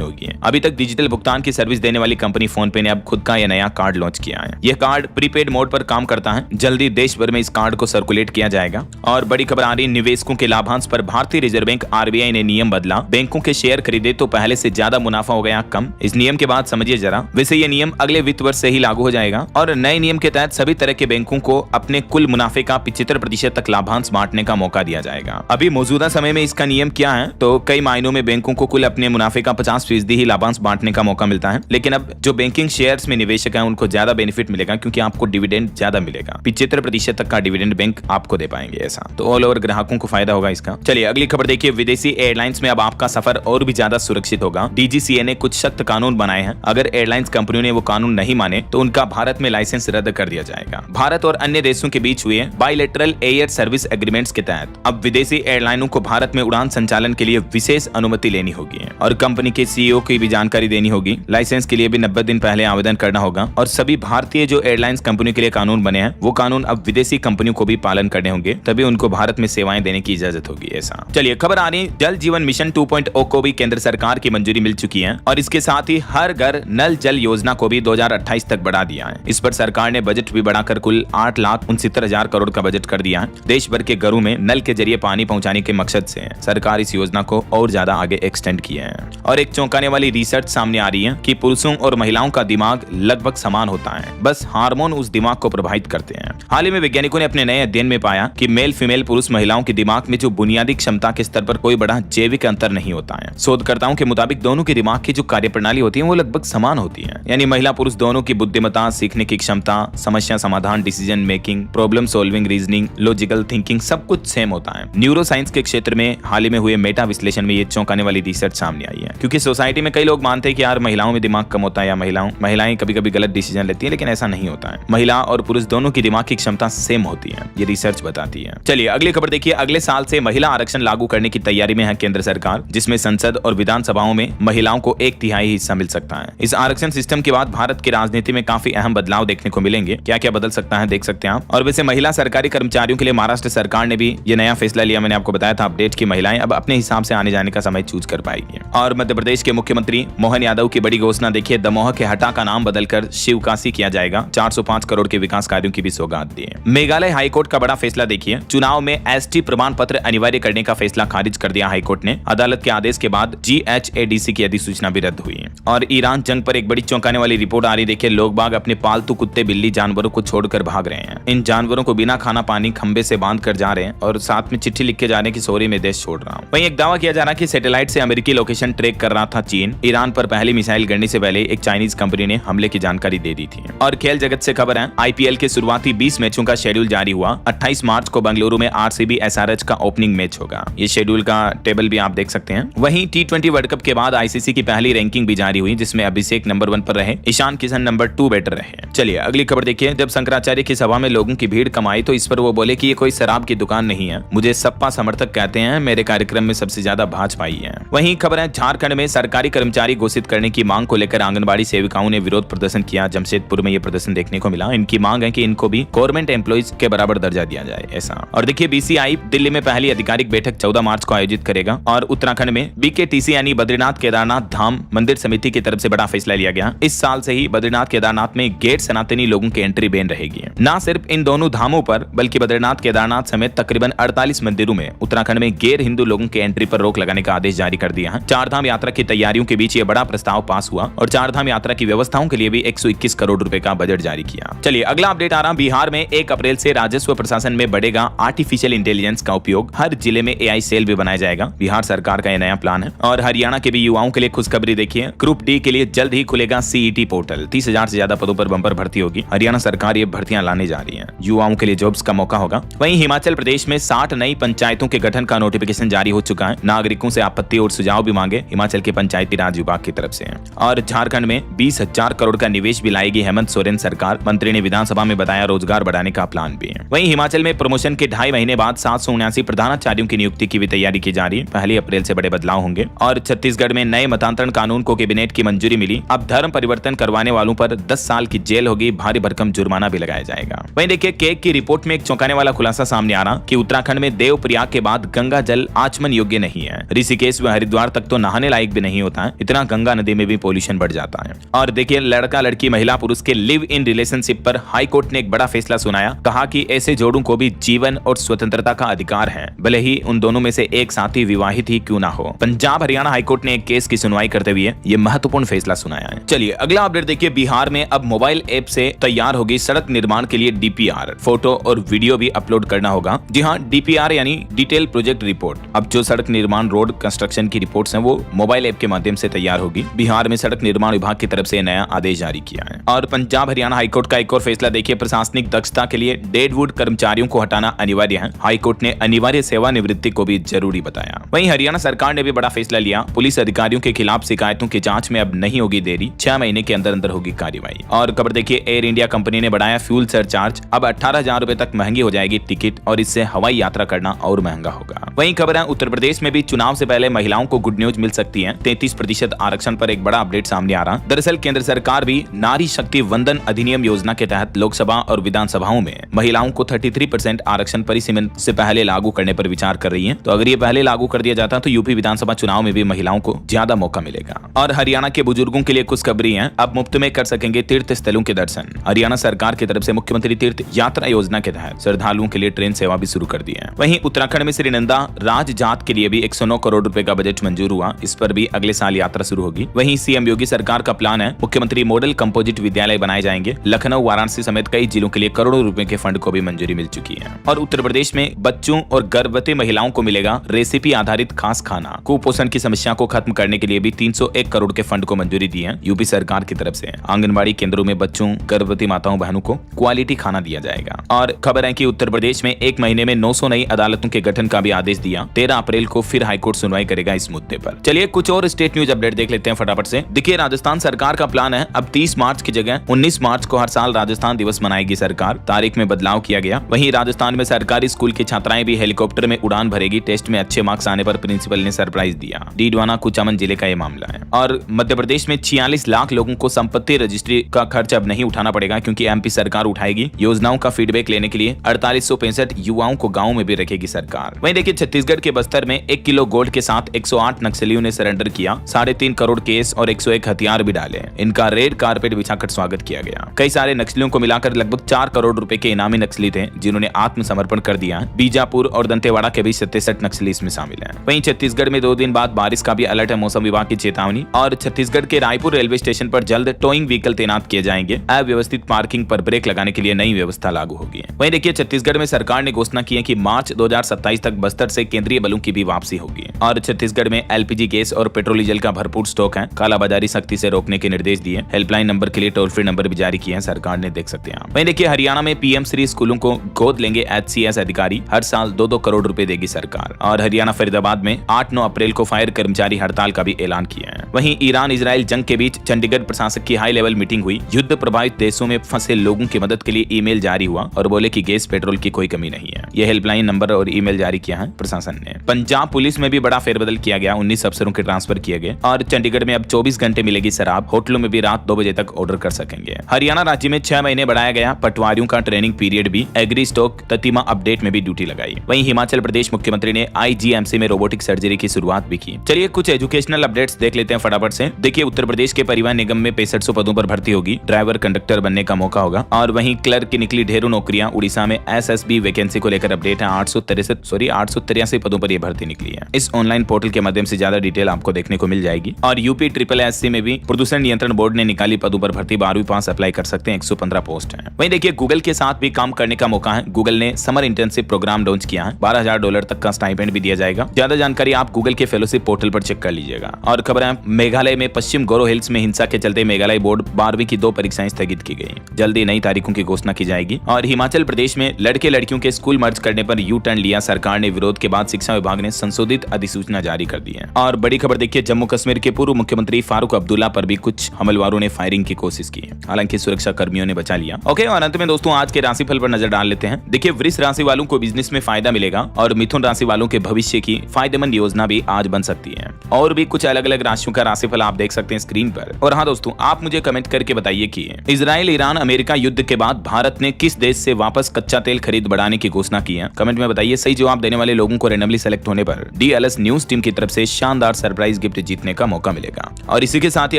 होगी। अभी तक डिजिटल भुगतान की सर्विस देने वाली कंपनी फोन पे ने अब खुद का यह नया कार्ड लॉन्च किया है। यह कार्ड प्रीपेड मोड पर काम करता है। जल्दी देश भर में इस कार्ड को सर्कुलेट किया जाएगा। और बड़ी खबर आ रही, निवेशकों के लाभांश पर भारतीय रिजर्व बैंक आरबीआई ने नियम बदला। बैंकों के शेयर खरीदे तो पहले से ज्यादा मुनाफा हो गया कम। इस नियम के बाद समझिए जरा। वैसे ये नियम अगले वित्त वर्ष से ही लागू हो जाएगा और नए नियम के तहत सभी तरह के बैंकों को अपने कुल मुनाफे का 75% तक लाभांश बांटने का मौका दिया जाएगा। अभी मौजूदा समय में इसका नियम क्या है तो कई मायनों में बैंकों को कुल अपने मुनाफे का 50% ही लाभांश बांटने का मौका मिलता है। लेकिन अब जो बैंकिंग शेयर्स में निवेशक है उनको ज्यादा बेनिफिट मिलेगा क्योंकि आपको डिविडेंड ज्यादा मिलेगा। 75% तक का डिविडेंड बैंक आपको दे पाएंगे। ऐसा तो ऑल ओवर ग्राहकों को फायदा होगा इसका। चलिए अगली खबर देखिए, विदेशी एयरलाइंस में अब आपका सफर और भी ज्यादा सुरक्षित होगा। डीजीसीए ने कुछ सख्त कानून बनाए हैं। अगर एयरलाइंस कंपनियों ने वो कानून नहीं माने तो उनका भारत में लाइसेंस रद्द कर दिया जाएगा। भारत और अन्य देशों के बीच हुए बायलैटरल एयर सर्विस एग्रीमेंट्स के तहत अब विदेशी एयरलाइनों को भारत में उड़ान संचालन के लिए विशेष अनुमति लेनी होगी और कंपनी के सीईओ की भी जानकारी देनी होगी। लाइसेंस के लिए भी 90 दिन पहले आवेदन करना होगा और सभी भारतीय जो एयरलाइंस कंपनियों के लिए कानून बने हैं वो कानून अब विदेशी कंपनियों को भी पालन करने होंगे, तभी उनको भारत में सेवाएं देने की इजाजत होगी। ऐसा चलिए खबर आ रही, जल जीवन मिशन 2.0 को भी केंद्र सरकार की मंजूरी मिल चुकी है और इसके साथ ही हर घर नल जल योजना को भी 2028 तक बढ़ा दिया है। इस पर सरकार ने बजट भी बढ़ाकर कुल 8,69,000 करोड़ का बजट कर दिया है। देश भर के घरों में नल के जरिए पानी पहुंचाने के मकसद से सरकार इस योजना को और ज्यादा आगे एक्सटेंड किया है। और एक चौंकाने वाली रिसर्च सामने आ रही है कि पुरुषों और महिलाओं का दिमाग लगभग समान होता है, बस हार्मोन उस दिमाग को प्रभावित करते हैं। हाल ही में वैज्ञानिकों ने अपने नए अध्ययन में पाया कि मेल फीमेल पुरुष महिलाओं के दिमाग में जो बुनियादी क्षमता के स्तर पर कोई बड़ा जैविक अंतर नहीं होता है। शोधकर्ताओं के मुताबिक दोनों के दिमाग की जो कार्यप्रणाली होती है वो लगभग समान होती है। यानी महिला पुरुष दोनों की बुद्धिमत्ता, सीखने की क्षमता, समस्या समाधान, decision making, problem solving, reasoning, logical thinking सब कुछ सेम होता है। न्यूरो साइंस के क्षेत्र में हाल ही में हुए मेटा विश्लेषण में ये चौंकाने वाली रिसर्च सामने आई है। क्योंकि सोसाइटी में कई लोग मानते हैं कि यार महिलाओं में दिमाग कम होता है या महिलाएं कभी-कभी गलत डिसीजन लेती है, लेकिन ऐसा नहीं होता है। महिला और पुरुष दोनों की दिमाग की क्षमता सेम होती है, ये रिसर्च बताती है। चलिए अगली खबर देखिए, अगले साल से महिला आरक्षण लागू करने की तैयारी में है केंद्र सरकार, जिसमें संसद और विधानसभाओं में महिलाओं को 1/3 हिस्सा मिल सकता है। इस आरक्षण सिस्टम के बाद भारत की राजनीति में काफी अहम बदलाव देखने को मिलेंगे। क्या क्या बदल सकता है देख सकते हैं आप। और वैसे महिला सरकारी कर्मचारियों के लिए महाराष्ट्र सरकार ने भी ये नया फैसला लिया। मैंने आपको बताया था अपडेट की महिलाएं अब अपने हिसाब से आने जाने का समय चूज कर पाएगी। और मध्य प्रदेश के मुख्यमंत्री मोहन यादव की बड़ी घोषणा देखिए, दमोह के हटा का नाम बदलकर शिवकाशी किया जाएगा। 405 करोड़ के विकास कार्यों की भी सौगात दी है। मेघालय हाईकोर्ट का बड़ा फैसला देखिए, चुनाव में एसटी प्रमाण पत्र अनिवार्य करने का फैसला खारिज कर दिया हाईकोर्ट ने। अदालत के आदेश के बाद GHADC की अधिसूचना भी रद्द हुई है। और ईरान जंग पर एक बड़ी चौंकाने वाली रिपोर्ट आ रही देखिए, लोग बाग अपने पालतू कुत्ते बिल्ली जानवरों को छोड़कर भाग रहे हैं। इन जानवरों को बिना खाना पानी खंबे से बांध कर जा रहे हैं और साथ में चिट्ठी लिख के जाने की सॉरी में देश छोड़ रहा हूं। वहीं एक दावा किया जा रहा है कि सैटेलाइट से अमेरिकी लोकेशन ट्रैक कर रहा था चीन। ईरान पर पहली मिसाइल गिरने से पहले एक चाइनीज कंपनी ने हमले की जानकारी दे दी थी। और खेल जगत से खबर है, IPL के शुरुआती 20 मैचों का शेड्यूल जारी हुआ। 28 मार्च को बेंगलुरु में RCB SRH का ओपनिंग मैच होगा। ये शेड्यूल का टेबल भी आप देख सकते हैं। वहीं T20 वर्ल्ड कप के बाद ICC की पहली रैंकिंग भी जारी हुई, जिसमें अभिषेक नंबर 1 पर रहे, ईशान किशन नंबर 2 बैटर रहे। चलिए अगली खबर देखिए, जब शंकराचार्य की सभा में लोगों की भीड़ कम आई तो इस पर वो बोले कि ये कोई शराब की दुकान नहीं है। मुझे सपा समर्थक कहते हैं, मेरे कार्यक्रम में सबसे ज्यादा भाजपा ही है। वहीं खबर है, झारखंड में सरकारी कर्मचारी घोषित करने की मांग को लेकर आंगनबाड़ी सेविकाओं ने विरोध प्रदर्शन किया। जमशेदपुर में ये प्रदर्शन देखने को मिला। इनकी मांग है कि इनको भी गवर्नमेंट एम्प्लॉइज के बराबर दर्जा दिया जाए। ऐसा और देखिए, BCI दिल्ली में पहली आधिकारिक बैठक 14 मार्च को आयोजित करेगा। और उत्तराखंड में BKTC यानी बद्रीनाथ केदारनाथ धाम मंदिर समिति की तरफ से बड़ा फैसला लिया गया। इस साल से ही बद्रीनाथ केदारनाथ में गेट सनातनी लोगों की एंट्री बैन रहेगी। न सिर्फ इन दोनों धामों पर बल्कि बद्रीनाथ केदारनाथ समेत तकरीबन 48 मंदिरों में उत्तराखंड में गैर हिंदू लोगों के एंट्री पर रोक लगाने का आदेश जारी कर दिया है। चारधाम यात्रा की तैयारियों के बीच ये बड़ा प्रस्ताव पास हुआ और चारधाम यात्रा की व्यवस्थाओं के लिए भी 121 करोड़ रुपए का बजट जारी किया। चलिए अगला अपडेट आ रहा, बिहार में 1 अप्रैल से राजस्व प्रशासन में बढ़ेगा आर्टिफिशियल इंटेलिजेंस का उपयोग। हर जिले में AI सेल भी बनाया जाएगा। बिहार सरकार का यह नया प्लान है। और हरियाणा के भी युवाओं के लिए खुशखबरी देखिए, ग्रुप D के लिए जल्द ही खुलेगा CET पोर्टल। 30,000 से ज्यादा पदों पर बंपर भर्ती होगी। हरियाणा सरकार ये भर्तियां लाने जा रही है। युवाओं के लिए जॉब्स का मौका होगा। वहीं हिमाचल प्रदेश में 60 नई पंचायतों के गठन का नोटिफिकेशन जारी हो चुका है। नागरिकों से आपत्ति और सुझाव भी मांगे हिमाचल के पंचायती राज विभाग की तरफ से। और झारखंड में 20,000 करोड़ का निवेश भी लाएगी हेमंत सोरेन सरकार। मंत्री ने विधानसभा में बताया रोजगार बढ़ाने का प्लान भी है। वहीं हिमाचल में प्रमोशन के 2.5 महीने बाद 779 प्रधानाचार्यों की नियुक्ति की भी तैयारी की जा रही है। 1 अप्रैल से बड़े बदलाव होंगे। और छत्तीसगढ़ में नए मतांतरण कानून को कैबिनेट की मंजूरी मिली। अब धर्म परिवर्तन करवाने वालों पर 10 साल की जेल होगी, भारी भरकम जुर्माना भी लगाया जाएगा। वहीं देखिए, केक की रिपोर्ट में एक चौंकाने वाला खुलासा सामने आ रहा कि उत्तराखंड में देवप्रयाग के बाद बाद गंगा जल आचमन योग्य नहीं है। ऋषिकेश व हरिद्वार तक तो नहाने लायक भी नहीं होता है, इतना गंगा नदी में भी पोल्यूशन बढ़ जाता है। और देखिए, लड़का लड़की महिला पुरुष के लिव इन रिलेशनशिप पर हाई कोर्ट ने एक बड़ा फैसला सुनाया। कहा कि ऐसे जोड़ों को भी जीवन और स्वतंत्रता का अधिकार है, भले ही उन दोनों में से एक साथी विवाहित ही क्यों ना हो। पंजाब हरियाणा हाईकोर्ट ने एक केस की सुनवाई करते हुए ये महत्वपूर्ण फैसला सुनाया है। चलिए अगला अपडेट देखिए। बिहार में अब मोबाइल ऐप से तैयार होगी सड़क निर्माण के लिए डीपीआर, फोटो और वीडियो भी अपलोड करना होगा। जी हाँ, डीपीआर यानी डिटेल प्रोजेक्ट रिपोर्ट। अब जो सड़क निर्माण रोड कंस्ट्रक्शन की रिपोर्ट्स हैं वो मोबाइल ऐप के माध्यम से तैयार होगी। बिहार में सड़क निर्माण विभाग की तरफ से नया आदेश जारी किया है। और पंजाब हरियाणा हाईकोर्ट का एक और फैसला देखिए। प्रशासनिक दक्षता के लिए डेडवुड कर्मचारियों को हटाना अनिवार्य है। हाईकोर्ट ने अनिवार्य सेवानिवृत्ति को भी जरूरी बताया। वहीं हरियाणा सरकार ने भी बड़ा फैसला लिया। पुलिस अधिकारियों के खिलाफ शिकायतों की जांच में अब नहीं होगी देरी, 6 महीने के अंदर अंदर होगी कार्रवाई। और खबर देखिए, एयर इंडिया कंपनी ने बढ़ाया फ्यूल सरचार्ज। अब 18,000 रुपए तक महंगी हो जाएगी टिकट और इससे हवाई यात्रा करना और महंगा होगा। वहीं खबर है, उत्तर प्रदेश में भी चुनाव से पहले महिलाओं को गुड न्यूज मिल सकती है। 33% आरक्षण पर एक बड़ा अपडेट सामने आ रहा। दरअसल केंद्र सरकार भी नारी शक्ति वंदन अधिनियम योजना के तहत लोकसभा और विधानसभाओं में महिलाओं को 33% आरक्षण परिसीमन से पहले लागू करने पर विचार कर रही है। तो अगर ये पहले लागू कर दिया जाता तो यूपी विधानसभा चुनाव में भी महिलाओं को ज्यादा मौका मिलेगा। और हरियाणा के बुजुर्गों के लिए खुशखबरी है, अब मुफ्त में कर सकेंगे तीर्थ स्थलों के दर्शन। हरियाणा सरकार की तरफ से मुख्यमंत्री तीर्थ यात्रा योजना के तहत श्रद्धालुओं के लिए ट्रेन सेवा भी शुरू कर दी है। वहीं उत्तराखंड में श्रीनंदा राज जात के लिए भी 109 करोड़ रुपए का बजट मंजूर हुआ। इस पर भी अगले साल यात्रा शुरू होगी। वहीं सीएम योगी सरकार का प्लान है, मुख्यमंत्री मॉडल कंपोजिट विद्यालय बनाए जाएंगे। लखनऊ वाराणसी समेत कई जिलों के लिए करोड़ों रुपए के फंड को भी मंजूरी मिल चुकी है। और उत्तर प्रदेश में बच्चों और गर्भवती महिलाओं को मिलेगा रेसिपी आधारित खास खाना। कुपोषण की समस्या को खत्म करने के लिए भी 301 करोड़ के फंड को मंजूरी दी है यूपी सरकार की तरफ से। आंगनबाड़ी केंद्रों में बच्चों, गर्भवती माताओं बहनों को क्वालिटी खाना दिया जाएगा। और खबर है कि उत्तर प्रदेश में एक महीने में 900 नई अदालतों के गठन का भी आदेश दिया। 13 अप्रैल को फिर हाईकोर्ट सुनवाई करेगा इस मुद्दे पर। चलिए कुछ और स्टेट न्यूज अपडेट देख लेते हैं फटाफट से। देखिए, राजस्थान सरकार का प्लान है, अब 30 मार्च की जगह 19 मार्च को हर साल राजस्थान दिवस मनाएगी सरकार। तारीख में बदलाव किया गया। वहीं राजस्थान में सरकारी स्कूल की छात्राएं भी हेलीकॉप्टर में उड़ान भरेगी। टेस्ट में अच्छे मार्क्स आने पर प्रिंसिपल ने सरप्राइज दिया। डीडवाना कुचामन जिले का ये मामला है। और मध्य प्रदेश में 46 लाख लोगों को संपत्ति रजिस्ट्री का खर्च अब नहीं उठाना पड़ेगा, क्योंकि एमपी सरकार उठाएगी। योजनाओं का फीडबैक लेने के लिए 4865 युवाओं को गाँव में भी रखेगी सरकार। वहीं देखिए, छत्तीसगढ़ के बस्तर में 1 किलो गोल्ड के साथ 108 नक्सलियों ने सरेंडर किया। 3.5 करोड़ केस और 101 हथियार भी डाले। इनका रेड कारपेट बिछाकर स्वागत किया गया। कई सारे नक्सलियों को मिलाकर लगभग 4 करोड़ रुपए के इनामी नक्सली थे, जिन्होंने आत्मसमर्पण कर दिया। बीजापुर और दंतेवाड़ा के भी 67 नक्सली इसमें शामिल हैं। वहीं छत्तीसगढ़ में 2 दिन बाद बारिश का भी अलर्ट है, मौसम विभाग की चेतावनी। और छत्तीसगढ़ के रायपुर रेलवे स्टेशन पर जल्द टोइंग व्हीकल तैनात किए जाएंगे। अव्यवस्थित पार्किंग पर ब्रेक लगाने के लिए नई व्यवस्था लागू होगी। वहीं देखिए, छत्तीसगढ़ में सरकार ने घोषणा की है कि मार्च 2027 तक बस्तर से केंद्रीय बलों की भी वापसी होगी। और छत्तीसगढ़ में एलपीजी गैस और पेट्रोल डीजल का भरपूर स्टॉक है। कालाबाजारी सख्ती से रोकने के निर्देश दिए। हेल्पलाइन नंबर के लिए टोल फ्री नंबर भी जारी किए हैं सरकार ने, देख सकते हैं। वहीं देखिए, हरियाणा में पीएम श्री स्कूलों को गोद लेंगे एचसीएस अधिकारी। हर साल 2-2 करोड़ रुपए देगी सरकार। और हरियाणा फरीदाबाद में 8-9 अप्रैल को फायर कर्मचारी हड़ताल का भी ऐलान किया है। वहीं ईरान इजराइल जंग के बीच चंडीगढ़ प्रशासक की हाई लेवल मीटिंग हुई। युद्ध प्रभावित देशों में फंसे लोगों की मदद के लिए ईमेल जारी हुआ और बोले कि गैस पेट्रोल की कोई कमी नहीं है। यह हेल्पलाइन नंबर और ईमेल जारी किया है प्रशासन ने। पंजाब पुलिस में भी बड़ा फेरबदल किया गया, 19 अफसरों के ट्रांसफर किए गए। और चंडीगढ़ में अब 24 घंटे मिलेगी शराब। होटलों में भी रात 2 बजे तक ऑर्डर कर सकेंगे। हरियाणा राज्य में 6 महीने बढ़ाया गया पटवारियों का ट्रेनिंग पीरियड भी। एग्री स्टॉक ततिमा अपडेट में भी ड्यूटी लगाई। वहीं हिमाचल प्रदेश मुख्यमंत्री ने आईजीएमसी में रोबोटिक सर्जरी की शुरुआत भी की। चलिए कुछ एजुकेशनल अपडेट्स देख लेते हैं फटाफट से। देखिए, उत्तर प्रदेश के परिवहन निगम में 6500 पदों पर भर्ती होगी। ड्राइवर कंडक्टर बनने का मौका होगा। और वहीं क्लर्क की निकली ढेरों नौकरियां। उड़ीसा में एसएसबी वैकेंसी को लेकर अपडेट है। 883 पदों पर यह भर्ती निकली है। इस ऑनलाइन पोर्टल के माध्यम से ज्यादा डिटेल आपको देखने को मिल जाएगी। और यूपी SSSC में भी प्रदूषण नियंत्रण बोर्ड ने निकाली पदों पर भर्ती। 12वीं पास अप्लाई कर सकते हैं, 115 पोस्ट हैं। वहीं देखिए, गूगल के साथ भी काम करने का मौका है। गूगल ने समर इंटर्नशिप प्रोग्राम लॉन्च किया है। $12,000 तक का स्टाइपेंड भी दिया जाएगा। ज्यादा जानकारी आप गूगल के फेलोशिप पोर्टल पर चेक कर लीजिएगा। और खबर है, मेघालय में पश्चिम गोरो हिल्स में हिंसा के चलते मेघालय बोर्ड 12वीं की 2 परीक्षाएं स्थगित की गई। जल्दी नई तारीखों की घोषणा की जाएगी। और हिमाचल प्रदेश में लड़के लड़कियों के स्कूल मर्ज करने पर यू टर्न लिया सरकार ने। विरोध के बाद शिक्षा विभाग ने संशोधित अधिसूचना जारी कर दी है। और बड़ी खबर देखिए, जम्मू कश्मीर के पूर्व मुख्यमंत्री फारूक अब्दुल्ला पर भी कुछ हमलवारों ने फायरिंग की कोशिश की, हालांकि सुरक्षा कर्मियों ने बचा लिया। ओके, और अंत में दोस्तों आज के राशिफल पर नजर डाल लेते हैं। देखिए, वृष राशि वालों को बिजनेस में फायदा मिलेगा और मिथुन राशि वालों के भविष्य की फायदेमंद योजना भी आज बन सकती है। और भी कुछ अलग अलग राशियों का राशिफल आप देख सकते हैं स्क्रीन पर। और हाँ दोस्तों, आप मुझे कमेंट करके बताइए कि इजराइल ईरान अमेरिका युद्ध के बाद भारत ने किस देश से वापस कच्चा तेल खरीद बढ़ाने की घोषणा की है। कमेंट में बताइए। सही जवाब देने देने वाले लोगों को रैंडमली सेलेक्ट होने पर DLS न्यूज टीम की तरफ से शानदार सरप्राइज गिफ्ट जीतने का मौका मिलेगा। और इसी के साथ ही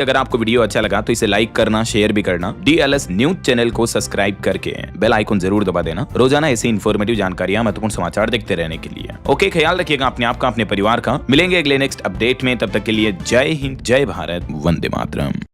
अगर आपको वीडियो अच्छा लगा तो इसे लाइक करना, शेयर भी करना, DLS न्यूज चैनल को सब्सक्राइब करके बेल आइकन जरूर दबा देना रोजाना ऐसी इंफॉर्मेटिव जानकारियां, महत्वपूर्ण समाचार देखते रहने के लिए। ओके, ख्याल रखिएगा अपने आप का, अपने परिवार का। मिलेंगे अगले नेक्स्ट अपडेट में, तब तक के लिए जय हिंद, जय भारत, वंदे मातरम।